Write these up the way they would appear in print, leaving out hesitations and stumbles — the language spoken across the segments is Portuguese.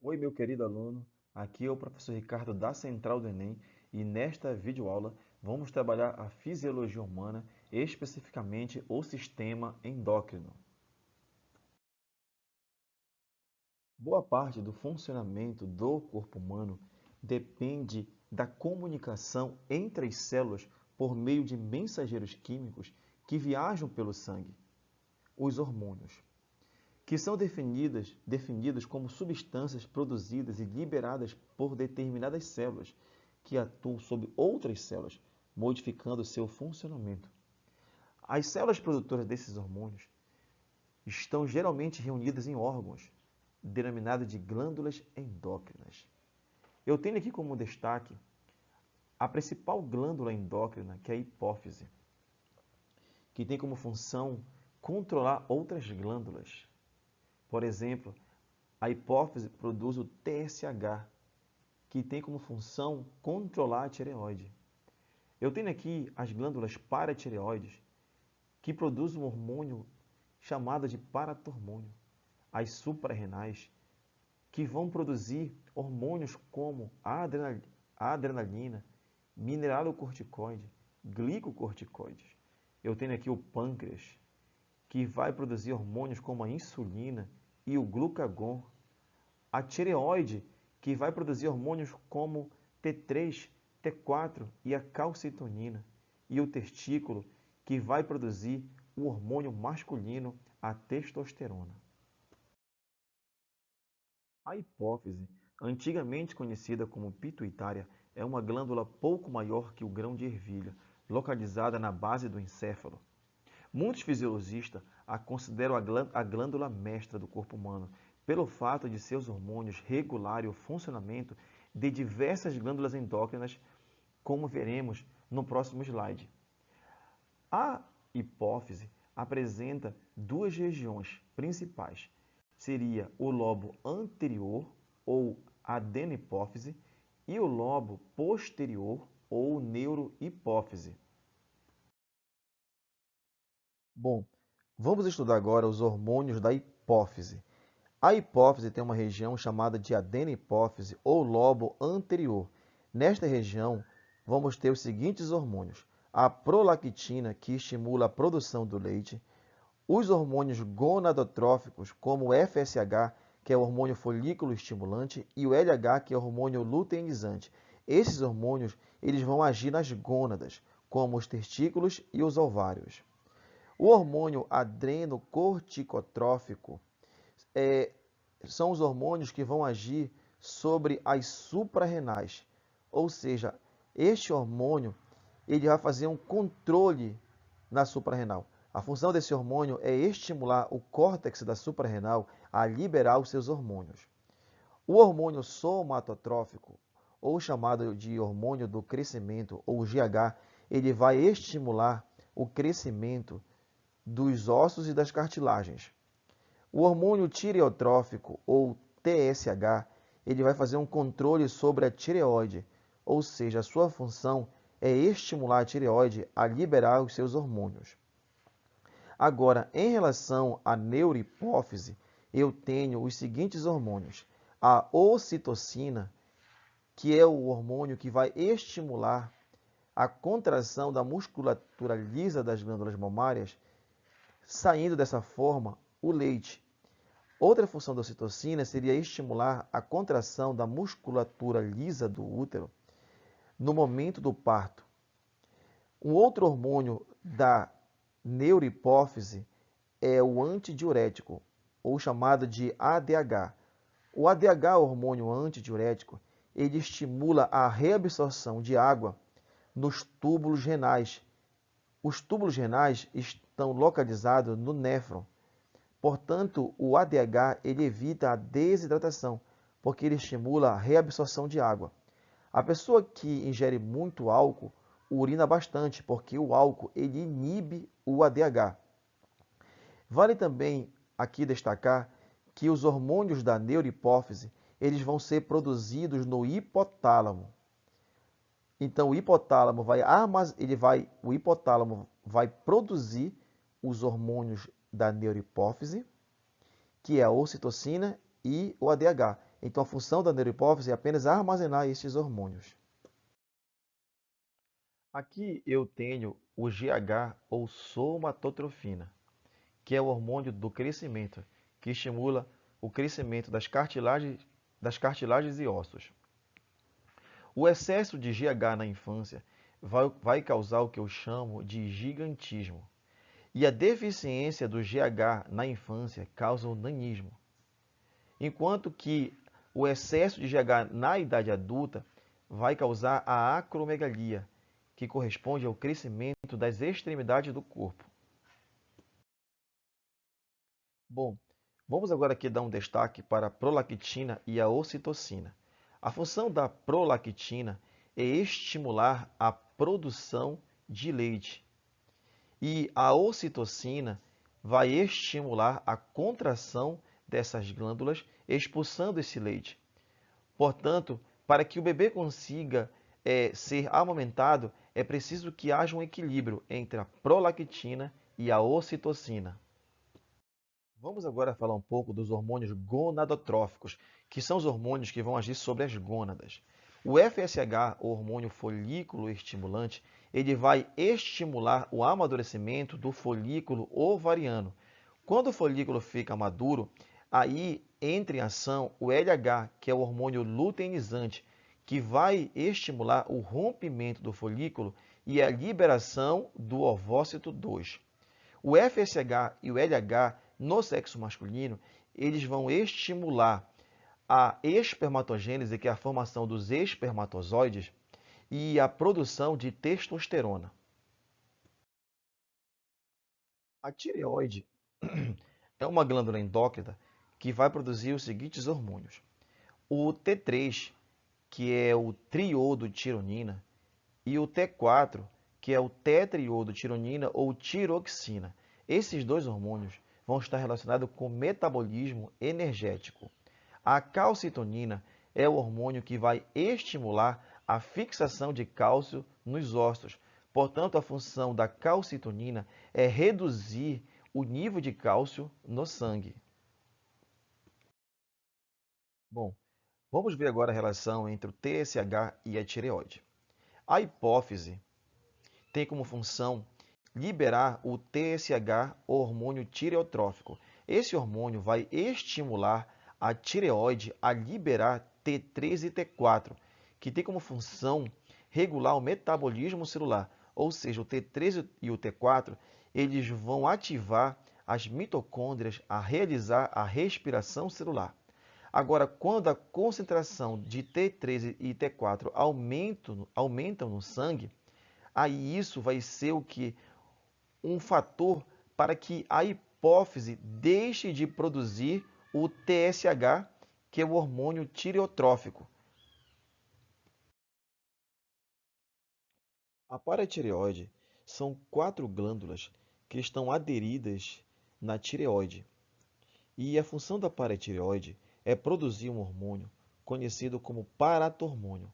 Oi, meu querido aluno, aqui é o professor Ricardo da Central do Enem e nesta videoaula vamos trabalhar a fisiologia humana, especificamente o sistema endócrino. Boa parte do funcionamento do corpo humano depende da comunicação entre as células por meio de mensageiros químicos que viajam pelo sangue, os hormônios, que são definidas como substâncias produzidas e liberadas por determinadas células que atuam sobre outras células, modificando seu funcionamento. As células produtoras desses hormônios estão geralmente reunidas em órgãos, denominados de glândulas endócrinas. Eu tenho aqui como destaque a principal glândula endócrina, que é a hipófise, que tem como função controlar outras glândulas. Por exemplo, a hipófise produz o TSH, que tem como função controlar a tireoide. Eu tenho aqui as glândulas paratireoides, que produzem um hormônio chamado de paratormônio. As suprarrenais, que vão produzir hormônios como a adrenalina, mineralocorticoide, glicocorticoides. Eu tenho aqui o pâncreas, que vai produzir hormônios como a insulina e o glucagon. A tireoide, que vai produzir hormônios como T3, T4 e a calcitonina. E o testículo, que vai produzir o hormônio masculino, a testosterona. A hipófise, antigamente conhecida como pituitária, é uma glândula pouco maior que o grão de ervilha, localizada na base do encéfalo. Muitos fisiologistas a consideram a glândula mestra do corpo humano, pelo fato de seus hormônios regularem o funcionamento de diversas glândulas endócrinas, como veremos no próximo slide. A hipófise apresenta duas regiões principais. Seria o lobo anterior, ou adenopófise, e o lobo posterior, ou neurohipófise. Bom, vamos estudar agora os hormônios da hipófise. A hipófise tem uma região chamada de adenopófise ou lobo anterior. Nesta região, vamos ter os seguintes hormônios: a prolactina, que estimula a produção do leite, os hormônios gonadotróficos, como o FSH, que é o hormônio folículo estimulante, e o LH, que é o hormônio luteinizante. Esses hormônios eles vão agir nas gônadas, como os testículos e os ovários. O hormônio adrenocorticotrófico são os hormônios que vão agir sobre as suprarrenais. Ou seja, este hormônio ele vai fazer um controle na suprarrenal. A função desse hormônio é estimular o córtex da suprarrenal a liberar os seus hormônios. O hormônio somatotrófico, ou chamado de hormônio do crescimento, ou GH, ele vai estimular o crescimento dos ossos e das cartilagens. O hormônio tireotrófico, ou TSH, ele vai fazer um controle sobre a tireoide, ou seja, a sua função é estimular a tireoide a liberar os seus hormônios. Agora, em relação à neurohipófise, eu tenho os seguintes hormônios. A ocitocina, que é o hormônio que vai estimular a contração da musculatura lisa das glândulas mamárias, saindo dessa forma o leite. Outra função da ocitocina seria estimular a contração da musculatura lisa do útero no momento do parto. Um outro hormônio da neurohipófise é o antidiurético, ou chamado de ADH. O ADH, hormônio antidiurético, ele estimula a reabsorção de água nos túbulos renais. Os túbulos renais estão localizados no néfron. Portanto, o ADH ele evita a desidratação, porque ele estimula a reabsorção de água. A pessoa que ingere muito álcool urina bastante, porque o álcool ele inibe o ADH. Vale também aqui destacar que os hormônios da neurohipófise eles vão ser produzidos no hipotálamo. Então, o hipotálamo vai produzir os hormônios da neurohipófise, que é a ocitocina e o ADH. Então, a função da neurohipófise é apenas armazenar esses hormônios. Aqui eu tenho o GH, ou somatotrofina, que é o hormônio do crescimento, que estimula o crescimento das cartilagens e ossos. O excesso de GH na infância vai causar o que eu chamo de gigantismo. E a deficiência do GH na infância causa o nanismo. Enquanto que o excesso de GH na idade adulta vai causar a acromegalia, que corresponde ao crescimento das extremidades do corpo. Bom, vamos agora aqui dar um destaque para a prolactina e a ocitocina. A função da prolactina é estimular a produção de leite. E a ocitocina vai estimular a contração dessas glândulas, expulsando esse leite. Portanto, para que o bebê consiga ser amamentado, é preciso que haja um equilíbrio entre a prolactina e a ocitocina. Vamos agora falar um pouco dos hormônios gonadotróficos, que são os hormônios que vão agir sobre as gônadas. O FSH, o hormônio folículo estimulante, ele vai estimular o amadurecimento do folículo ovariano. Quando o folículo fica maduro, aí entra em ação o LH, que é o hormônio luteinizante, que vai estimular o rompimento do folículo e a liberação do ovócito 2. O FSH e o LH no sexo masculino, eles vão estimular a espermatogênese, que é a formação dos espermatozoides, e a produção de testosterona. A tireoide é uma glândula endócrina que vai produzir os seguintes hormônios. O T3, que é o triodotironina, e o T4, que é o tetriodotironina ou tiroxina. Esses dois hormônios vão estar relacionados com o metabolismo energético. A calcitonina é o hormônio que vai estimular a fixação de cálcio nos ossos. Portanto, a função da calcitonina é reduzir o nível de cálcio no sangue. Bom, vamos ver agora a relação entre o TSH e a tireoide. A hipófise tem como função liberar o TSH, o hormônio tireotrófico. Esse hormônio vai estimular a tireoide a liberar T3 e T4, que tem como função regular o metabolismo celular. Ou seja, o T3 e o T4, eles vão ativar as mitocôndrias a realizar a respiração celular. Agora, quando a concentração de T3 e T4 aumentam no sangue, aí isso vai ser o que? Um fator para que a hipófise deixe de produzir o TSH, que é o hormônio tireotrófico. A paratireoide são 4 glândulas que estão aderidas na tireoide. E a função da paratireoide é produzir um hormônio conhecido como paratormônio.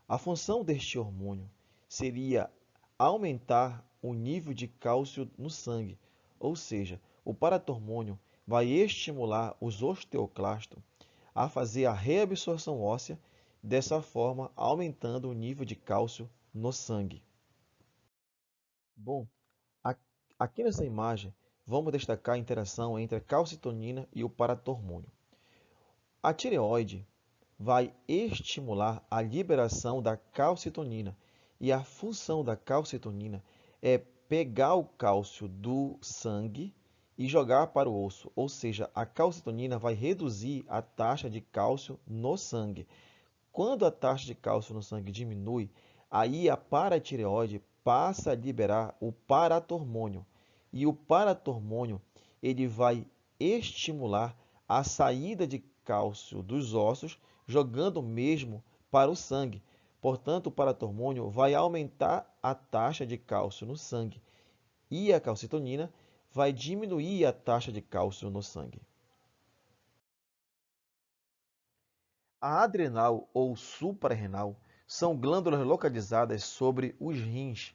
A função deste hormônio seria aumentar o nível de cálcio no sangue, ou seja, o paratormônio vai estimular os osteoclastos a fazer a reabsorção óssea, dessa forma aumentando o nível de cálcio no sangue. Bom, aqui nessa imagem vamos destacar a interação entre a calcitonina e o paratormônio. A tireoide vai estimular a liberação da calcitonina. E a função da calcitonina é pegar o cálcio do sangue e jogar para o osso. Ou seja, a calcitonina vai reduzir a taxa de cálcio no sangue. Quando a taxa de cálcio no sangue diminui, aí a paratireoide passa a liberar o paratormônio. E o paratormônio ele vai estimular a saída de cálcio dos ossos, jogando mesmo para o sangue. Portanto, o paratormônio vai aumentar a taxa de cálcio no sangue e a calcitonina vai diminuir a taxa de cálcio no sangue. A adrenal ou suprarrenal são glândulas localizadas sobre os rins.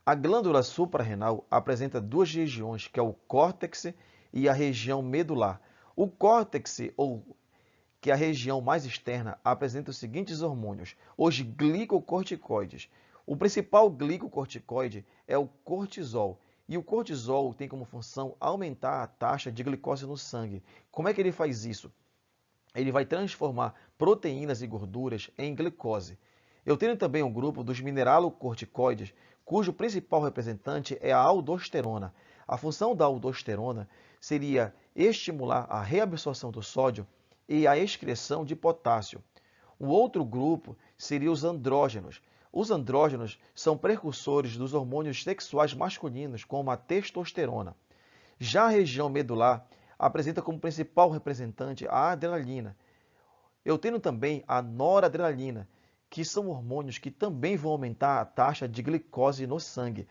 A glândula suprarrenal apresenta duas regiões, que é o córtex e a região medular. O córtex, que a região mais externa apresenta os seguintes hormônios, os glicocorticoides. O principal glicocorticoide é o cortisol, e o cortisol tem como função aumentar a taxa de glicose no sangue. Como é que ele faz isso? Ele vai transformar proteínas e gorduras em glicose. Eu tenho também um grupo dos mineralocorticoides, cujo principal representante é a aldosterona. A função da aldosterona seria estimular a reabsorção do sódio e a excreção de potássio. O outro grupo seria os andrógenos. Os andrógenos são precursores dos hormônios sexuais masculinos, como a testosterona. Já a região medular apresenta como principal representante a adrenalina. Eu tenho também a noradrenalina, que são hormônios que também vão aumentar a taxa de glicose no sangue.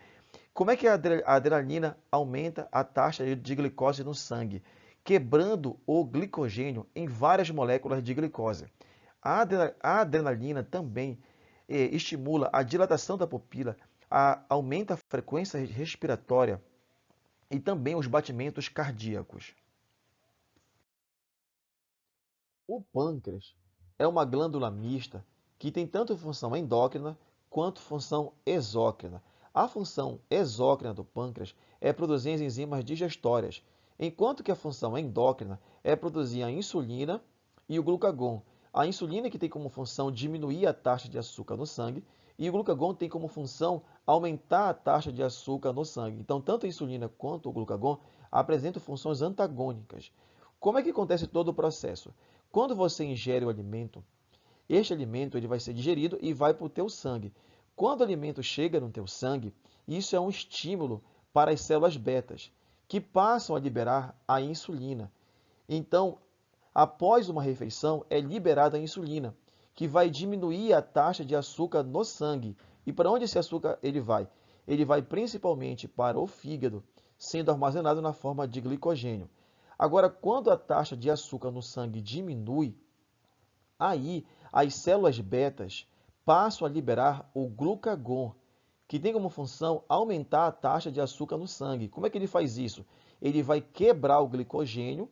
Como é que a adrenalina aumenta a taxa de glicose no sangue? Quebrando o glicogênio em várias moléculas de glicose. A adrenalina também estimula a dilatação da pupila, aumenta a frequência respiratória e também os batimentos cardíacos. O pâncreas é uma glândula mista que tem tanto função endócrina quanto função exócrina. A função exócrina do pâncreas é produzir as enzimas digestórias, enquanto que a função endócrina é produzir a insulina e o glucagon. A insulina que tem como função diminuir a taxa de açúcar no sangue e o glucagon tem como função aumentar a taxa de açúcar no sangue. Então, tanto a insulina quanto o glucagon apresentam funções antagônicas. Como é que acontece todo o processo? Quando você ingere o alimento, este alimento ele vai ser digerido e vai para o teu sangue. Quando o alimento chega no teu sangue, isso é um estímulo para as células betas, que passam a liberar a insulina. Então, após uma refeição, é liberada a insulina, que vai diminuir a taxa de açúcar no sangue. E para onde esse açúcar ele vai? Ele vai principalmente para o fígado, sendo armazenado na forma de glicogênio. Agora, quando a taxa de açúcar no sangue diminui, aí as células betas passam a liberar o glucagon, que tem como função aumentar a taxa de açúcar no sangue. Como é que ele faz isso? Ele vai quebrar o glicogênio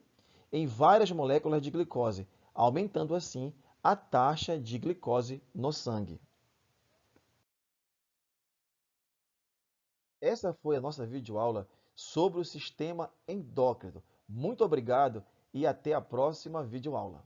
em várias moléculas de glicose, aumentando assim a taxa de glicose no sangue. Essa foi a nossa videoaula sobre o sistema endócrino. Muito obrigado e até a próxima videoaula.